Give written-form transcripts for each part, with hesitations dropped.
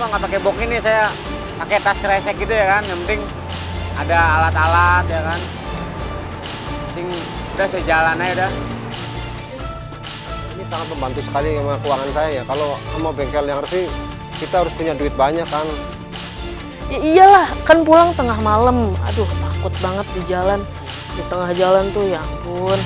mah nggak pakai box ini, saya pakai tas kresek gitu ya kan. Yang penting ada alat-alat ya kan. Penting udah saya jalan aja udah. Ini sangat membantu sekali sama keuangan saya ya. Kalau mau bengkel yang resmi, kita harus punya duit banyak kan. Ya iyalah, kan pulang tengah malam. Aduh, takut banget di jalan. Di tengah jalan tuh, ya ampun.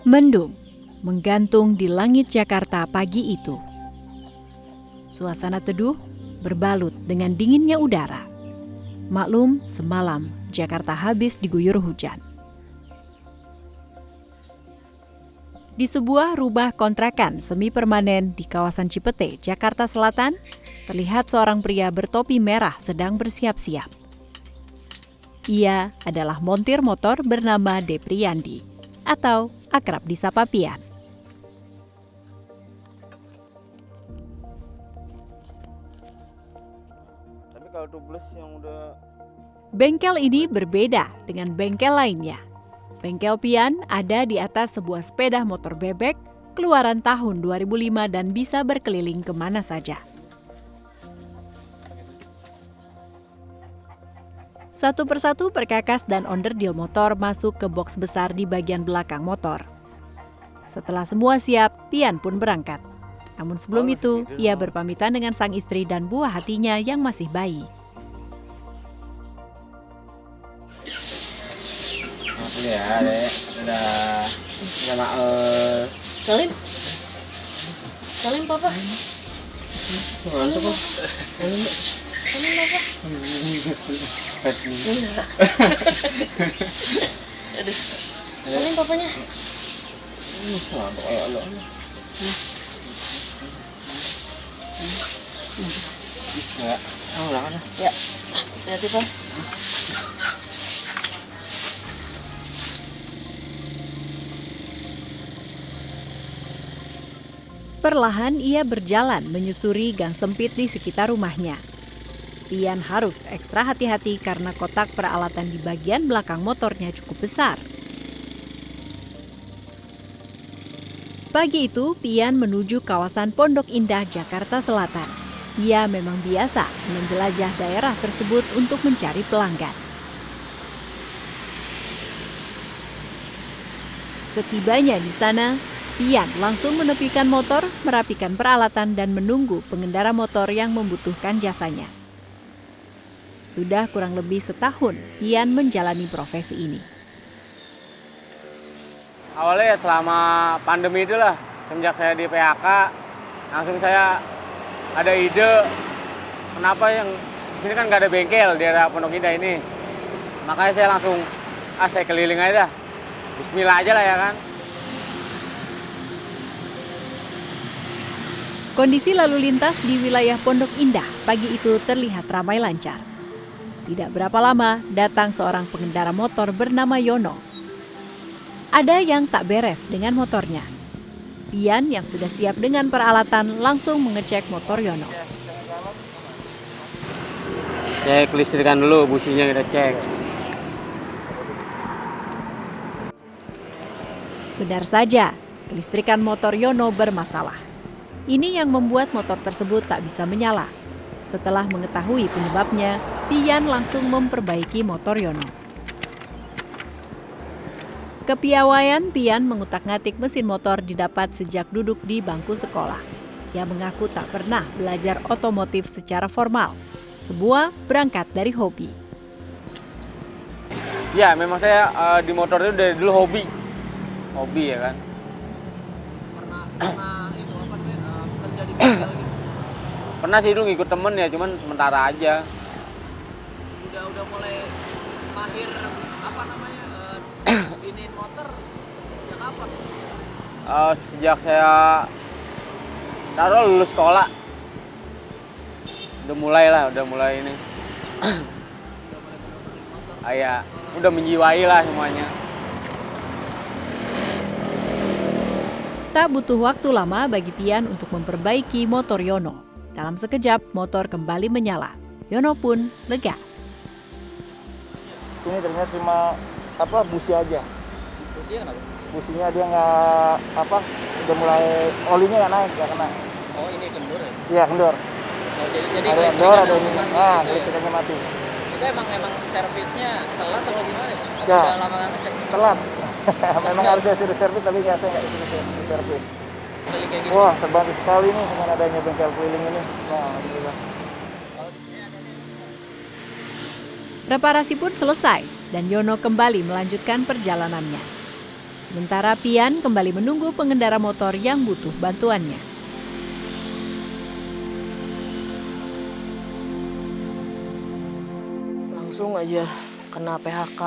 Mendung menggantung di langit Jakarta pagi itu. Suasana teduh berbalut dengan dinginnya udara. Maklum, semalam Jakarta habis diguyur hujan. Di sebuah rumah kontrakan semi permanen di kawasan Cipete, Jakarta Selatan, terlihat seorang pria bertopi merah sedang bersiap-siap. Ia adalah montir motor bernama Depriyandi, atau akrab disapa Pian. Tapi kalau tubeless yang udah... Bengkel ini berbeda dengan bengkel lainnya. Bengkel Pian ada di atas sebuah sepeda motor bebek keluaran tahun 2005 dan bisa berkeliling kemana saja. Satu persatu perkakas dan onderdil motor masuk ke boks besar di bagian belakang motor. Setelah semua siap, Pian pun berangkat. Namun sebelum itu, ia berpamitan dengan sang istri dan buah hatinya yang masih bayi. Maaf ya, Dek. Udah maaf. Salim. Salim, Papa. Ngantuk kok. Salim, Papa. Aduh. Salim, Papanya. Ngantuk kayak lo. Ya, udah kan. Ya, hati-hati, Pak. Perlahan ia berjalan menyusuri gang sempit di sekitar rumahnya. Pian harus ekstra hati-hati karena kotak peralatan di bagian belakang motornya cukup besar. Pagi itu, Pian menuju kawasan Pondok Indah, Jakarta Selatan. Ia memang biasa menjelajah daerah tersebut untuk mencari pelanggan. Setibanya di sana, Pian langsung menepikan motor, merapikan peralatan dan menunggu pengendara motor yang membutuhkan jasanya. Sudah kurang lebih setahun Pian menjalani profesi ini. Awalnya ya selama pandemi itulah, semenjak saya di PHK, langsung saya ada ide, kenapa yang di sini kan nggak ada bengkel di daerah Pondok Indah ini. Makanya saya langsung, saya keliling aja dah. Bismillah aja lah ya kan. Kondisi lalu lintas di wilayah Pondok Indah pagi itu terlihat ramai lancar. Tidak berapa lama, datang seorang pengendara motor bernama Yono. Ada yang tak beres dengan motornya. Pian yang sudah siap dengan peralatan langsung mengecek motor Yono. Cek listrikan dulu, businya kita cek. Benar saja, kelistrikan motor Yono bermasalah. Ini yang membuat motor tersebut tak bisa menyala. Setelah mengetahui penyebabnya, Pian langsung memperbaiki motor Yono. Kepiawaian Pian mengutak-ngatik mesin motor didapat sejak duduk di bangku sekolah. Ia mengaku tak pernah belajar otomotif secara formal. Sebuah berangkat dari hobi. Ya, memang saya di motor itu dari dulu hobi. Hobi ya kan. Pernah sih dulu ngikut temen ya, cuman sementara aja. Udah mulai mahir apa namanya iniin motor sejak kapan? Sejak saya taruh lulus sekolah. udah mulai ini. Kayak udah menjiwai lah semuanya. Tak butuh waktu lama bagi Pian untuk memperbaiki motor Yono. Dalam sekejap, motor kembali menyala. Yono pun lega. Ini ternyata cuma busi aja. Businya kenapa? Businya dia nggak udah mulai olinya nggak naik, nggak kena. Oh ini kendur ya? Iya kendor. Oh, jadi Ada kendor, ada ini. mati Ah, gitu ya? listriknya mati. Itu emang servisnya telat atau gimana ya? Apa Ya. udah lama nggak ngecek? Telat. Memang harusnya sudah servis tapi nggak saya nggak sudah servis. Beli kayak gini. Wah terbantu sekali nih dengan adanya bengkel keliling ini. Wah alhamdulillah. Reparasi pun selesai dan Yono kembali melanjutkan perjalanannya. Sementara Pian kembali menunggu pengendara motor yang butuh bantuannya. Langsung aja kena PHK.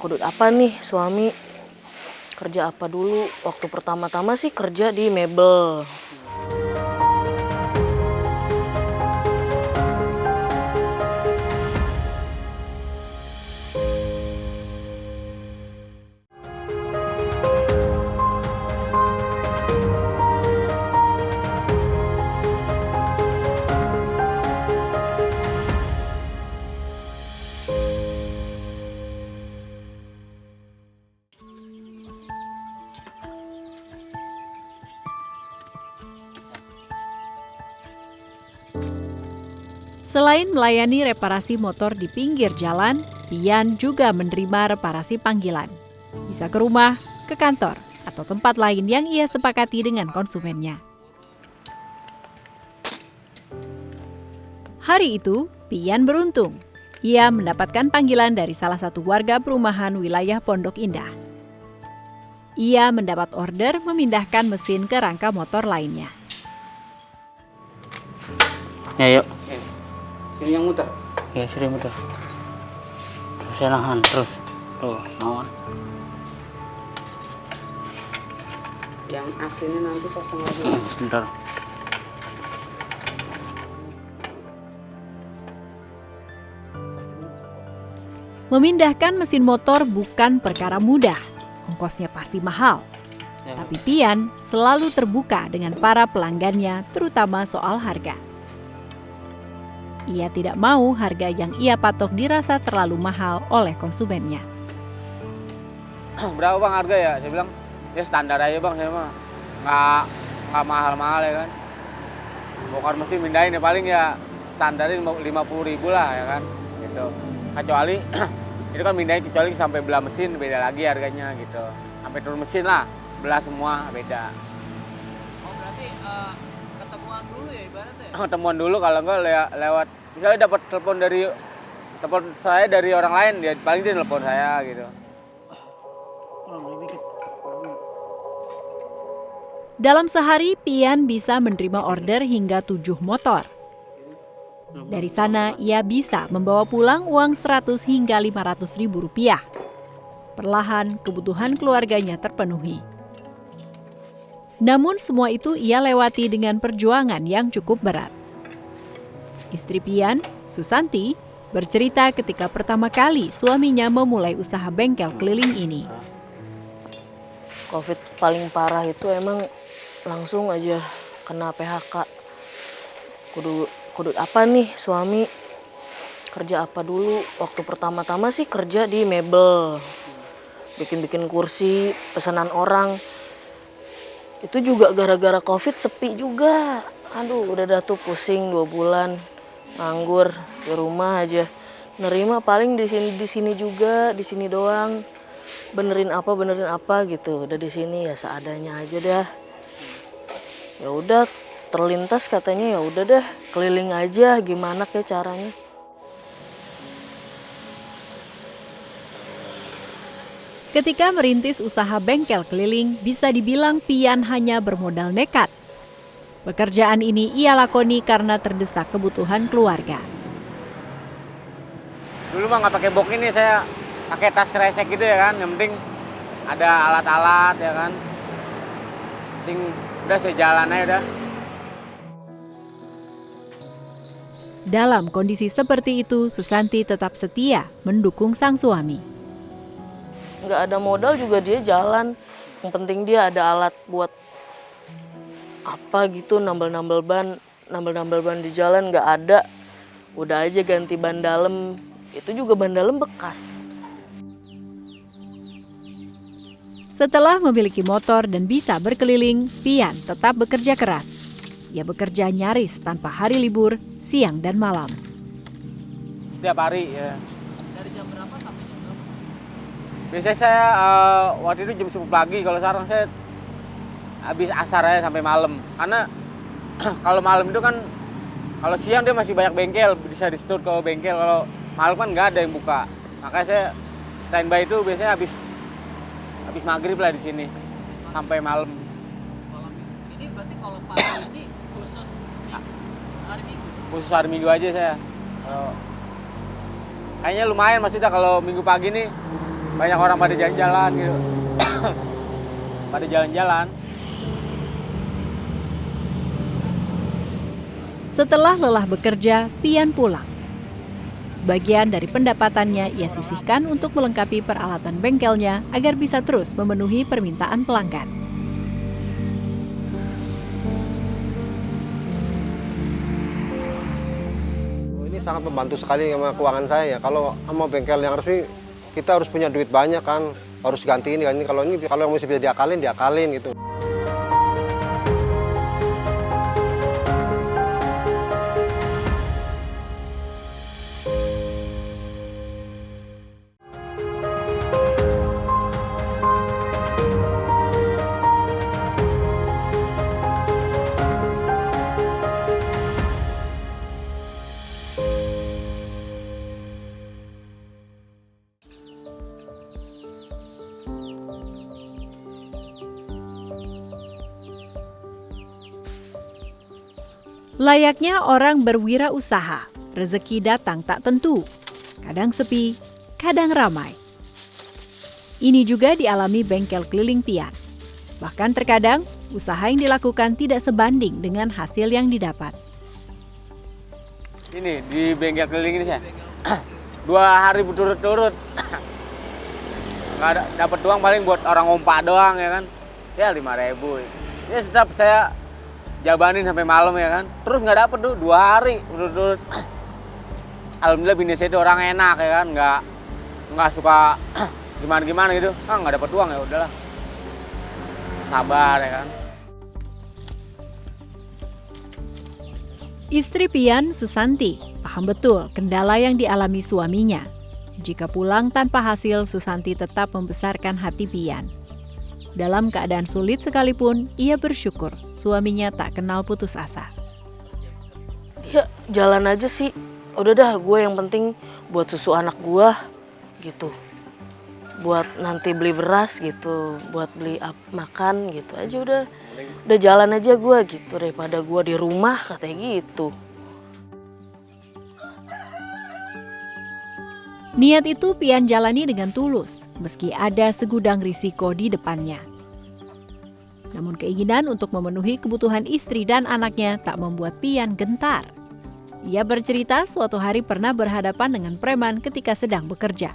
Kudu apa nih suami? Kerja apa dulu? Waktu pertama-tama sih kerja di mebel. Selain melayani reparasi motor di pinggir jalan, Pian juga menerima reparasi panggilan. Bisa ke rumah, ke kantor, atau tempat lain yang ia sepakati dengan konsumennya. Hari itu, Pian beruntung. Ia mendapatkan panggilan dari salah satu warga perumahan wilayah Pondok Indah. Ia mendapat order memindahkan mesin ke rangka motor lainnya. Ya yuk. Sini yang muter. Ya sering muter. Terus saya nahan terus. Tuh, nahan. Yang AC-nya nanti pasang lagi. Sebentar. Memindahkan mesin motor bukan perkara mudah. Ongkosnya pasti mahal. Ya, Tapi Pian selalu terbuka dengan para pelanggannya, terutama soal harga. Ia tidak mau harga yang ia patok dirasa terlalu mahal oleh konsumennya. Berapa bang harga ya? Saya bilang ya standar aja bang, saya mah nggak mahal-mahal ya kan. Bongkar mesin mindahin ya paling ya standarnya 50.000 lah ya kan, gitu. Kecuali itu kan mindahin kecuali sampai belah mesin beda lagi harganya gitu. Sampai turun mesin lah, belah semua beda. Oh berarti ketemuan dulu ya ibaratnya? Ketemuan dulu kalau enggak lewat misalnya dapat telepon saya dari orang lain dia paling dia telepon saya gitu. Dalam sehari, Pian bisa menerima order hingga 7 motor. Dari sana, ia bisa membawa pulang uang 100 hingga 500 ribu rupiah. Perlahan, kebutuhan keluarganya terpenuhi. Namun semua itu ia lewati dengan perjuangan yang cukup berat. Istri Pian, Susanti, bercerita ketika pertama kali suaminya memulai usaha bengkel keliling ini. Covid paling parah itu emang langsung aja kena PHK. Kudu apa nih suami? Kerja apa dulu? Waktu pertama-tama sih kerja di mebel. Bikin-bikin kursi, pesanan orang. Itu juga gara-gara Covid sepi juga. Aduh, udah dah tuh pusing 2 bulan. Nganggur di rumah aja. Nerima paling di sini juga, di sini doang. Benerin apa gitu. Udah di sini ya seadanya aja dah. Ya udah terlintas katanya ya udah deh keliling aja gimana kayak caranya. Ketika merintis usaha bengkel keliling, bisa dibilang Pian hanya bermodal nekat. Pekerjaan ini ia lakoni karena terdesak kebutuhan keluarga. Dulu mah nggak pakai box ini, saya pakai tas kresek gitu ya kan. Yang penting ada alat-alat ya kan. Penting udah saya jalan aja udah. Dalam kondisi seperti itu, Susanti tetap setia mendukung sang suami. Nggak ada modal juga dia jalan. Yang penting dia ada alat buat apa gitu, nambal-nambal ban di jalan nggak ada. Udah aja ganti ban dalam, itu juga ban dalam bekas. Setelah memiliki motor dan bisa berkeliling, Pian tetap bekerja keras. Ia bekerja nyaris tanpa hari libur, siang dan malam. Setiap hari ya. Dari jam berapa sampai jam berapa? Biasanya saya waktu itu jam 10 pagi, kalau sekarang saya habis asar aja sampai malam. Karena kalau malam itu kan, kalau siang dia masih banyak bengkel, bisa di-store ke bengkel. Kalau malam kan nggak ada yang buka. Makanya saya standby itu biasanya habis maghrib lah di sini sampai malam. Malam ini berarti kalau pagi ini khusus hari Minggu. Khusus hari Minggu aja saya. Kayaknya lumayan maksudnya kalau Minggu pagi nih banyak orang pada jalan-jalan gitu. Pada jalan-jalan. Setelah lelah bekerja, Pian pulang. Sebagian dari pendapatannya ia sisihkan untuk melengkapi peralatan bengkelnya agar bisa terus memenuhi permintaan pelanggan. Ini sangat membantu sekali sama keuangan saya ya. Kalau sama bengkel yang resmi, kita harus punya duit banyak kan, harus ganti ini kan. Kalau yang masih bisa diakalin gitu. Layaknya orang berwirausaha, rezeki datang tak tentu. Kadang sepi, kadang ramai. Ini juga dialami bengkel keliling Pian. Bahkan terkadang, usaha yang dilakukan tidak sebanding dengan hasil yang didapat. Ini di bengkel keliling ini saya 2 hari berturut-turut. Nggak ada, dapat doang paling buat orang ompa doang ya kan. Ya 5.000. Ya tetap saya jabanin sampai malam ya kan. Terus nggak dapet tuh 2 hari berturut-turut. Alhamdulillah bini saya itu orang enak ya kan, nggak suka gimana gitu. Nggak dapet uang ya udahlah. Sabar ya kan. Istri Pian, Susanti, paham betul kendala yang dialami suaminya. Jika pulang tanpa hasil, Susanti tetap membesarkan hati Pian. Dalam keadaan sulit sekalipun, ia bersyukur suaminya tak kenal putus asa. Ya jalan aja sih. Udah dah, gue yang penting buat susu anak gue gitu. Buat nanti beli beras gitu, buat beli makan gitu aja udah. Udah jalan aja gue gitu daripada gue di rumah katanya gitu. Niat itu Pian jalani dengan tulus, meski ada segudang risiko di depannya. Namun keinginan untuk memenuhi kebutuhan istri dan anaknya tak membuat Pian gentar. Ia bercerita suatu hari pernah berhadapan dengan preman ketika sedang bekerja.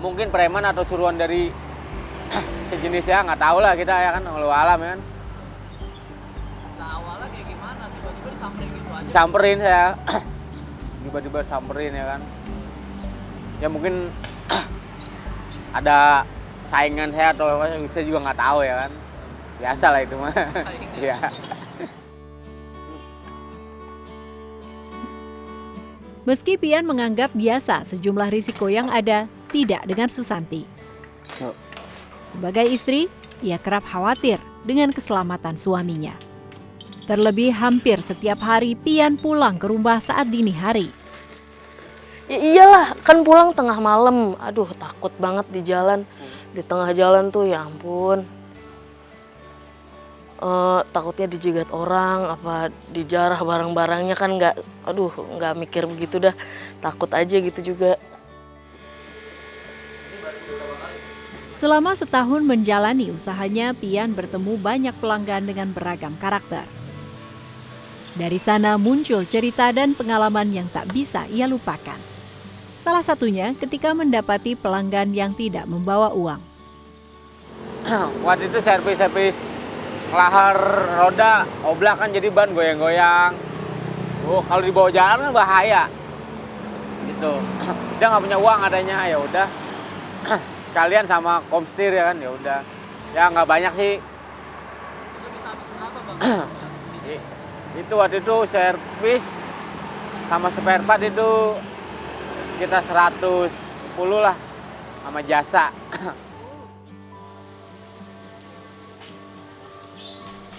Mungkin preman atau suruhan dari sejenis ya, nggak tahu lah kita ya kan, walau alam ya kan. Nah awalnya kayak gimana? Tiba-tiba disamperin gitu aja? Samperin saya. Tiba-tiba samperin ya kan. Ya mungkin ada saingan saya atau apa, saya juga nggak tahu ya kan. Biasa lah itu mah. Iya. Meski Pian menganggap biasa sejumlah risiko yang ada, tidak dengan Susanti. Sebagai istri, ia kerap khawatir dengan keselamatan suaminya. Terlebih hampir setiap hari Pian pulang ke rumah saat dini hari. Ya iyalah, kan pulang tengah malam. Aduh, takut banget di jalan. Di tengah jalan tuh ya ampun. Takutnya dijegat orang, apa dijarah barang-barangnya kan nggak mikir begitu dah. Takut aja gitu juga. Selama setahun menjalani usahanya, Pian bertemu banyak pelanggan dengan beragam karakter. Dari sana muncul cerita dan pengalaman yang tak bisa ia lupakan. Salah satunya ketika mendapati pelanggan yang tidak membawa uang. Waktu itu servis ngelahar roda, oblak kan jadi ban goyang-goyang. Kalau dibawa jalan kan bahaya. Gitu. Dia nggak punya uang adanya, ya udah. Kalian sama komstir ya kan, ya udah. Ya nggak banyak sih. Itu bisa habis berapa bang? Itu waktu itu servis sama spare part itu kita 110 lah sama jasa.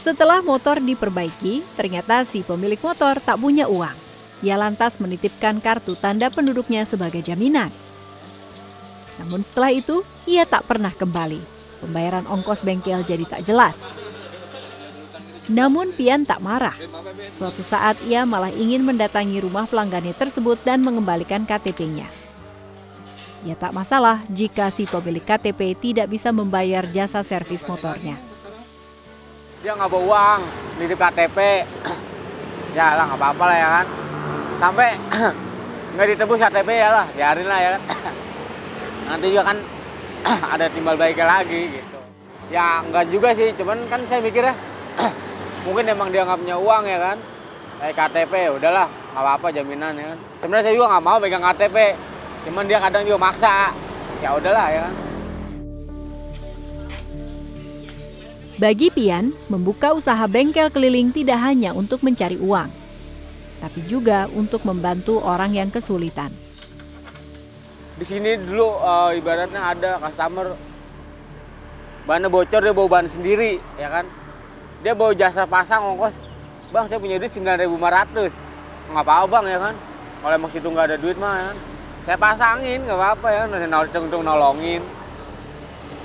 Setelah motor diperbaiki, ternyata si pemilik motor tak punya uang. Ia lantas menitipkan kartu tanda penduduknya sebagai jaminan. Namun setelah itu, ia tak pernah kembali. Pembayaran ongkos bengkel jadi tak jelas. Namun Pian tak marah. Suatu saat ia malah ingin mendatangi rumah pelanggannya tersebut dan mengembalikan KTP-nya. Ia tak masalah jika si pemilik KTP tidak bisa membayar jasa servis motornya. Dia nggak bawa uang, nitip KTP. Ya lah nggak apa-apa lah ya kan. Sampai nggak ditebus KTP ya lah, biarin lah ya kan. Nanti juga kan ada timbal baiknya lagi gitu. Ya nggak juga sih, cuman kan saya mikirnya mungkin emang dia nggak punya uang ya kan. Kayak KTP ya udahlah, nggak apa-apa jaminan ya kan. Sebenarnya saya juga nggak mau megang KTP, cuman dia kadang juga maksa. Ya udahlah ya kan. Bagi Pian, membuka usaha bengkel keliling tidak hanya untuk mencari uang, tapi juga untuk membantu orang yang kesulitan. Di sini dulu ibaratnya ada customer bannya bocor, dia bawa ban sendiri ya kan. Dia bawa jasa pasang ongkos, bang saya punya duit 9.500. Nggak apa-apa bang ya kan. Kalau emang situ nggak ada duit mah ya kan, saya pasangin nggak apa-apa ya kan, untung nolongin.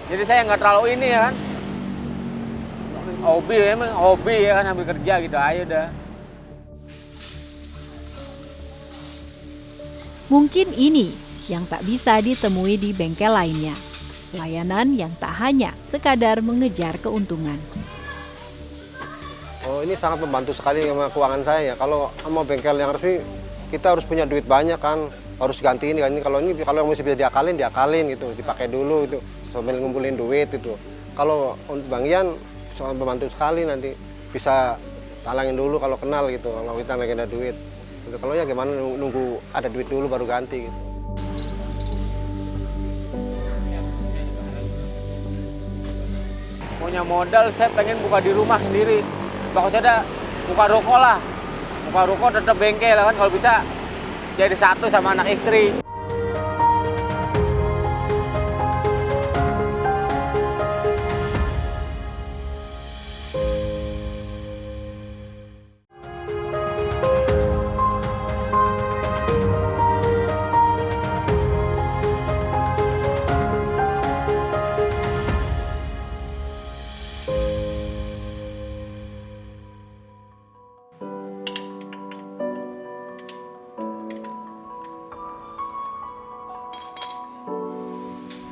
Jadi saya nggak terlalu ini ya kan. Hobi ya kan, ambil kerja gitu aja udah. Mungkin ini yang tak bisa ditemui di bengkel lainnya. Pelayanan yang tak hanya sekadar mengejar keuntungan. Oh, ini sangat membantu sekali sama keuangan saya. Kalau mau bengkel yang resmi, kita harus punya duit banyak kan, harus ganti ini kan. Kalau masih bisa diakalin gitu, dipakai dulu itu sambil ngumpulin duit itu. Kalau untuk Bang Ian sangat membantu sekali, nanti bisa talangin dulu kalau kenal gitu, kalau kita lagi ada duit. Kalau ya gimana nunggu ada duit dulu baru ganti gitu. Punya modal, saya pengen buka di rumah sendiri. Bakal saya ada buka ruko lah. Buka ruko tetap bengkel kan, kalau bisa jadi satu sama anak istri.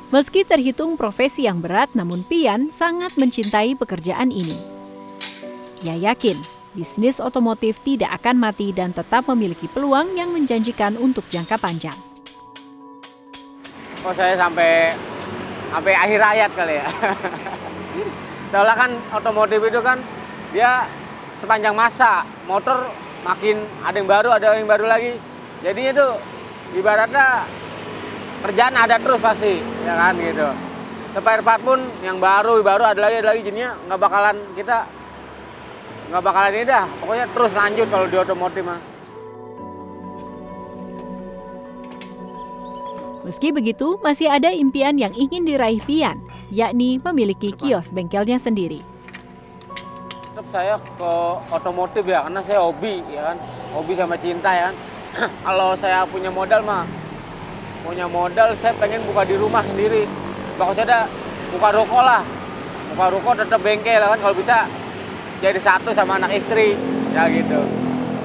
Meski terhitung profesi yang berat, namun Pian sangat mencintai pekerjaan ini. Ia yakin bisnis otomotif tidak akan mati dan tetap memiliki peluang yang menjanjikan untuk jangka panjang. Kok saya sampai akhir hayat kali ya. Soalnya kan otomotif itu kan dia sepanjang masa, motor makin ada yang baru lagi. Jadinya tuh ibaratnya kerjaan ada terus pasti, ya kan gitu. Spare part pun yang baru ada lagi jadinya nggak bakalan ini dah. Pokoknya terus lanjut kalau di otomotif mah. Meski begitu, masih ada impian yang ingin diraih Pian, yakni memiliki kios bengkelnya sendiri. Tetap saya ke otomotif ya, karena saya hobi ya kan, hobi sama cinta ya kan. Kalau saya punya modal saya pengen buka di rumah sendiri. Bakal saya ada buka ruko lah, buka ruko tetap bengkel kan, kalau bisa jadi satu sama anak istri ya gitu.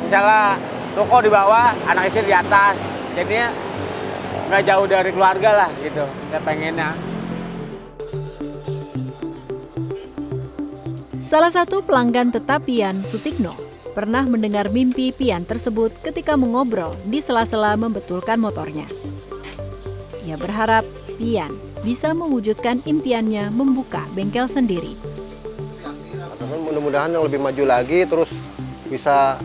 Misalnya ruko di bawah, anak istri di atas, jadinya nggak jauh dari keluarga lah gitu. Saya pengennya. Salah satu pelanggan tetap Pian, Sutikno, pernah mendengar mimpi Pian tersebut ketika mengobrol di sela-sela membetulkan motornya. Ia berharap Pian bisa mewujudkan impiannya membuka bengkel sendiri. Mudah-mudahan yang lebih maju lagi, terus bisa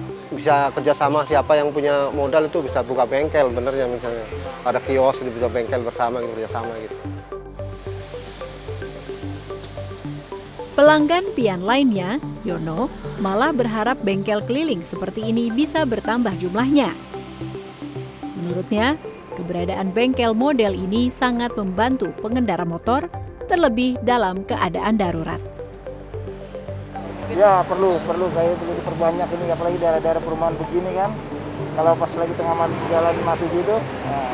kerjasama, siapa yang punya modal itu bisa buka bengkel, benernya misalnya ada kios gitu, bisa bengkel bersama gitu, kerjasama gitu. Pelanggan Pian lainnya, Yono, malah berharap bengkel keliling seperti ini bisa bertambah jumlahnya. Menurutnya, keberadaan bengkel model ini sangat membantu pengendara motor, terlebih dalam keadaan darurat. Ya perlu kayak perlu diperbanyak ini, apalagi daerah-daerah perumahan begini kan. Kalau pas lagi tengah jalan masuk gitu, nah,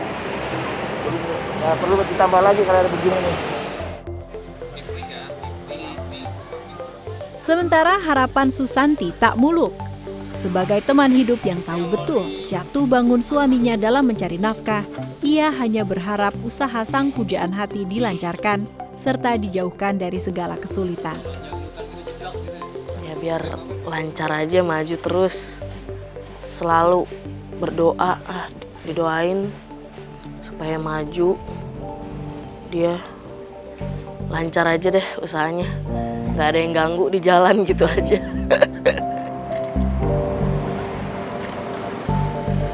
jadi ya perlu ditambah lagi kalau ada begini nih. Sementara harapan Susanti tak muluk. Sebagai teman hidup yang tahu betul jatuh bangun suaminya dalam mencari nafkah, ia hanya berharap usaha sang pujaan hati dilancarkan serta dijauhkan dari segala kesulitan. Ya biar lancar aja, maju terus. Selalu berdoa, didoain supaya maju. Dia lancar aja deh usahanya. Nggak ada yang ganggu di jalan gitu aja.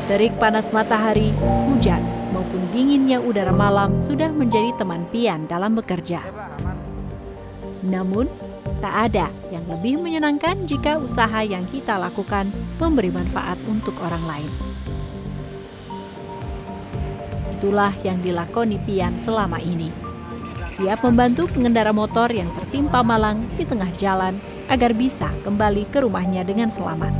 Terik panas matahari, hujan, maupun dinginnya udara malam sudah menjadi teman Pian dalam bekerja. Namun, tak ada yang lebih menyenangkan jika usaha yang kita lakukan memberi manfaat untuk orang lain. Itulah yang dilakoni Pian selama ini. Siap membantu pengendara motor yang tertimpa malang di tengah jalan agar bisa kembali ke rumahnya dengan selamat.